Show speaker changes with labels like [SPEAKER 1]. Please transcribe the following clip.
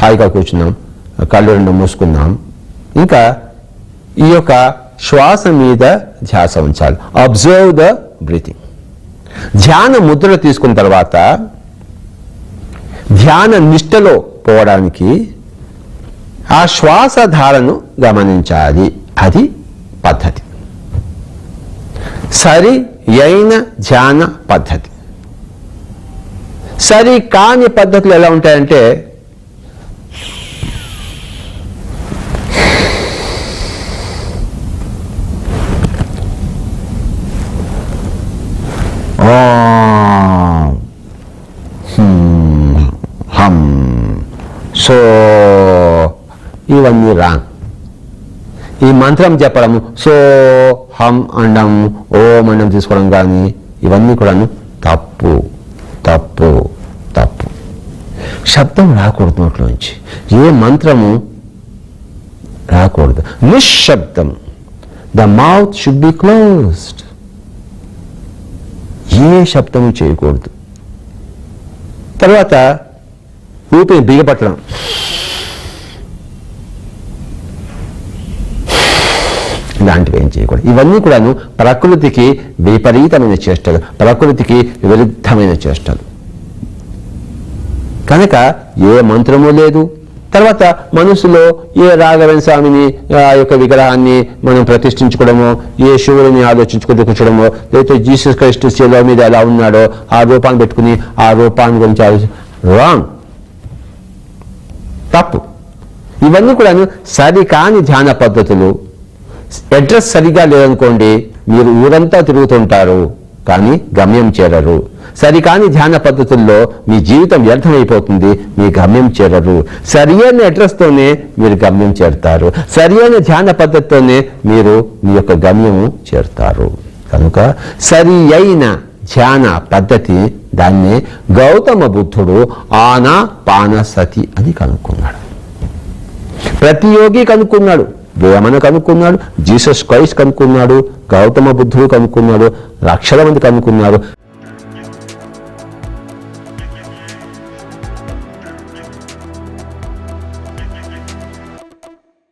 [SPEAKER 1] హాయిగా కూర్చున్నాం, కళ్ళు రెండు మూసుకుందాం. ఇంకా ఈ యొక్క శ్వాస మీద ధ్యాస ఉంచాలి. Observe the breathing. ధ్యాన ముద్ర తీసుకున్న తర్వాత ధ్యాన నిష్టలో పోవడానికి ఆ శ్వాసధారను గమనించాలి. అది పద్ధతి, సరి అయిన ధ్యాన పద్ధతి. సరి కాని పద్ధతులు ఎలా ఉంటాయంటే హం సో ఇవన్నీ రాంగ్. ఈ మంత్రం చెప్పడము, సో హం అండం, ఓం అండం తీసుకోవడం కానీ ఇవన్నీ కూడాను తప్పు తప్పు తప్పు. శబ్దం రాకూడదు నోట్లోంచి, ఏ మంత్రము రాకూడదు. నిశ్శబ్దం. The mouth should be closed. ఏ శబ్దము చేయకూడదు. తర్వాత ఊపిరి బిగపట్టడం, ఇలాంటివి ఏం చేయకూడదు. ఇవన్నీ కూడాను ప్రకృతికి విపరీతమైన చేష్టలు, ప్రకృతికి విరుద్ధమైన చేష్టలు. కనుక ఏ మంత్రము లేదు. తర్వాత మనసులో ఏ రాఘవేంద్ర స్వామిని ఆ యొక్క విగ్రహాన్ని మనం ప్రతిష్ఠించుకోవడమో, ఏ శివుడిని ఆలోచించుకుని కూర్చోడమో, లేకపోతే జీసస్ క్రైస్ట్ శిలువ మీద ఎలా ఉన్నాడో ఆ రూపాన్ని పెట్టుకుని ఆ రూపాన్ని గురించి రాంగ్, తప్పు. ఇవన్నీ కూడాను సరికాని ధ్యాన పద్ధతులు. అడ్రస్ సరిగా లేదనుకోండి, మీరు ఊరంతా తిరుగుతుంటారు కానీ గమ్యం చేరరు. సరికాని ధ్యాన పద్ధతుల్లో మీ జీవితం వ్యర్థమైపోతుంది, మీ గమ్యం చేరరు. సరియైన అడ్రస్తోనే మీరు గమ్యం చేరుతారు. సరియైన ధ్యాన పద్ధతితోనే మీరు మీ యొక్క గమ్యము చేరుతారు. కనుక సరి అయిన ధ్యాన పద్ధతి, దాన్నే గౌతమ బుద్ధుడు ఆనాపానసతి అని కనుక్కున్నాడు. ప్రతి యోగి కనుక్కున్నాడు, వేమన కనుక్కున్నాడు, జీసస్ క్రైస్ట్ కనుక్కున్నాడు, గౌతమ బుద్ధుడు కనుక్కున్నాడు, లక్షల మంది కనుక్కున్నారు.